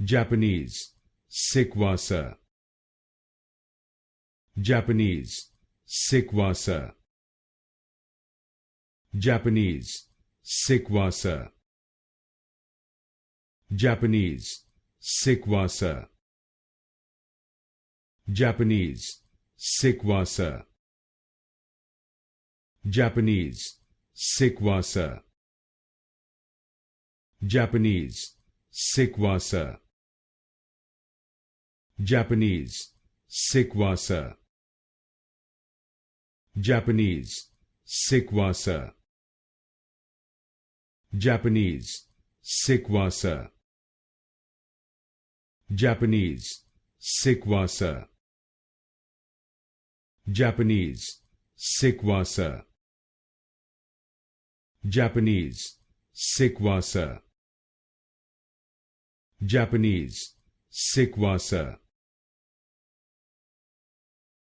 Japanese Shikuwasa. Japanese Shikuwasa. Japanese Shikuwasa. Japanese Shikuwasa. Japanese Shikuwasa. Japanese Shikuwasa. Japanese Shikuwasa. Japanese Shikuwasa. Japanese Shikuwasa. Japanese Shikuwasa. Japanese Shikuwasa. Japanese Shikuwasa. Japanese Shikuwasa. Japanese Shikuwasa.